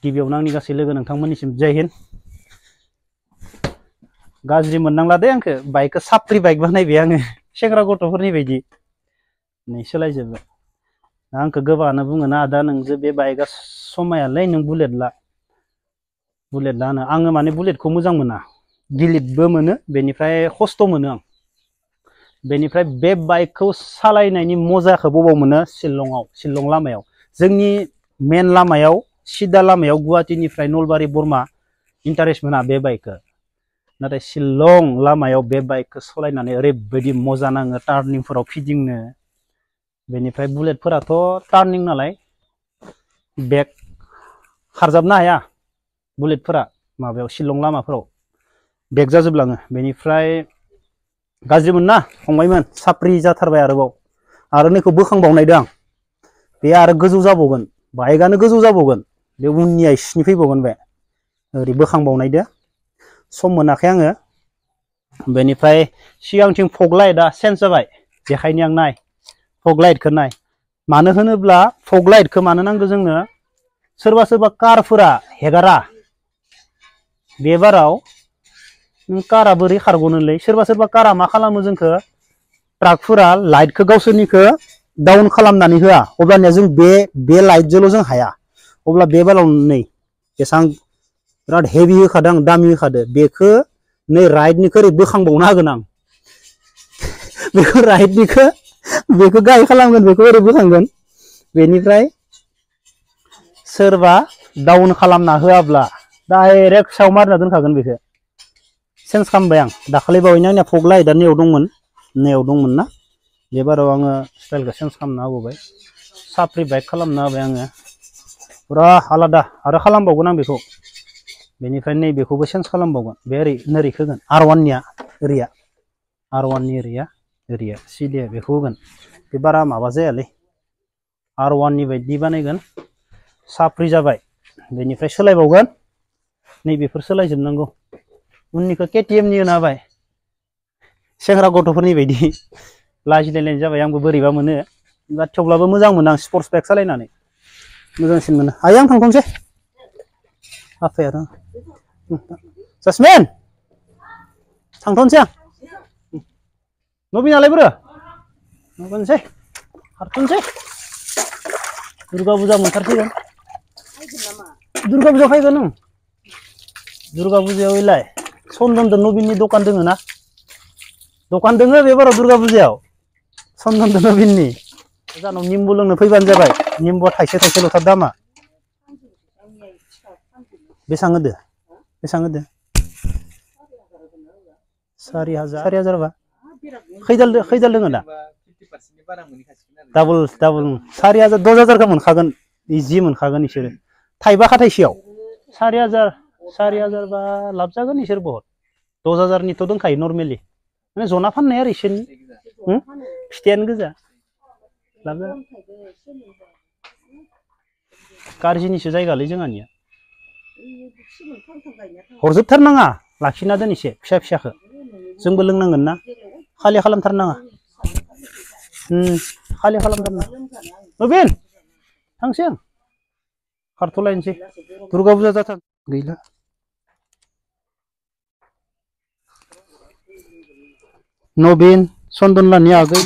गिबियावनो आंनि गासै लोगो नोंथांमोननिसिम जय हिन्द। गाज्रि मोननांला दे आंखो बाइकखौ साप्रि बाइक बानायबाय आङो सेंग्रा गथ'फोरनि बायदि नै सोलायजोब्बाय। आंखौ गोबाङानो बुङो ना आदा नोंजो बे बाइकआ समायालै नों बुलेट ला होनो आङो माने बुलेटखौ मोजां मोना गिलिरबो मोनो बेनिफ्राय खस्थ' मोनो आं। बेनिफ्राय बे बाइकखौ सालायनायनि मजाखौ बबाव मोनो शिलं लामायाव जोंनि मेन लामायाव सिदा लामायाव गुवाहाटीनिफ्राय नलबारि बरमा इन्टारेस्ट मोना बे बाइकखौ। नाथाय शिलं लामायाव बे बाइकखौ सालायनानै ओरैबायदि मजा नाङो टार्निंफोराव फिदिंनो। बेनिफ्राय बुलेटफोराथ' टार्निं नालाय बेक खारजाबनो हाया बुलेटफोरा माबायाव शिलं लामाफोराव बेक जाजोबलाङो। बेनिफ्राय गाज्रि मोनना फंबायमोन साप्रि जाथारबाय आरोबाव आरो नैखौ बोखांबावनायदों आं बे आरो गोजौ जाबावगोन बाइकआनो गोजौ जाबावगोन बे उननिया इसिनि फैबावगोन बे ओरै बोखांबावनायदो सम मोनाखै आङो। बेनिफ्राय सिगांथिं फग लाइटआ चेन्ज जाबाय बेखायनो आं नाय फग लाइटखौ नाय मानो होनोब्ला फग लाइटखौ मानो नांगौ जोंनो सोरबा सोरबा कारफोरा हेगारा बे बाराव नों कारा बोरै खारग'नोलै सोरबा सोरबा कारा मा खालामो जोंखौ ट्राकफोरा लाइटखौ गावसोरनिखौ डाउन खालामनानै होआ अब्लानिया जों बे लाइटजोंल' जों हाया अब्ला बे बाराव नै बेसेबां बिराद हेभि होखादों आं दामि होखादों बेखौ नै राइटनिखौ ओरै बोखांबावनो हागोन आं बेखौ राइटनिखौ बेखौ गाहाय खालामगोन बेखौ ओरै बोखांगोन बेनिफ्राय सोरबा डाउन खालामना होआब्ला डाइरेक्ट सायाव मारिना दोनखागोन बेखौ चेन्ज खालामबाय आं दाखालि बावैनो आंनिया फग लाइटआ नैयाव दंमोन ना बे बाराव आङो स्टाइलखौ चेन्ज खालामना होबावबाय साप्रि बाइक खालामना होबाय आङो फुरा आलादा आरो खालामबावगोन आं बेखौ। बेनिफ्राय नैबेखौबो चेन्ज खालामबावगोन बे नोरैखौ होगोन R1निया ओरैया R1नि ओरैया सिदे बेखौ होगोन बे बारा माबा जायालै R1नि बायदि बानायगोन साप्रि जाबाय। बेनिफ्राय सोलायबावगोन नैबेफोर सोलायजोबनांगौ उननिखौ KTMनि होना होबाय सेंग्रा गथ'फोरनि बायदि लाजिलायलायनाय जाबाय आंबो बोरैबा मोनो थेवब्लाबो मोजां मोनो आं स्पर्टस बाइक सालायनानै मोजांसिन मोनो। आइ आं थांथ'नोसै आफाया जासमिन थांथ'नोसै आं नबिनालाय बोरो माबानोसै खारथ'नोसै दुर्गा फुजा मोनथारसिगोन दुर्गा फुजा फैगोन नों दुर्गा फुजायाव इलाय चन्दनदो नबिननि दखान दोङो ना दखान दोङो बे बाराव दुर्गा फुजायाव चन्दनदो नबिननि जानाव निम्बु लोंनो फैबानो जाबाय निम्बुआ थाइसे थाइसेल'थार दामा बेसां होदो 4,000 बा खैदाल दोङो दा डाबल 4,000 10,000 मोनखागोन इजि मोनखागोन इसोरो थाइबा खाथायसेयाव 4,000 बा लाब जागोन इसोर बहुत 10,000निथ' दंखायो नर्मेलि माने जना फाननाय आरो इसोरनि फिथाइयानो गोजा लाब जागोन गारजिनिसो जायगालै जोंहानिया हरजोबथारनाङा लाखिना दोन एसे फिसाखौ जोंबो लोंनांगोन ना खालि खालामथारनाङा खालि खालामथारनाङा नबिन थांसै आं खारथ'लायनोसै दुर्गा फुजा जाथार गैला नबिन चन्दन लानि आगै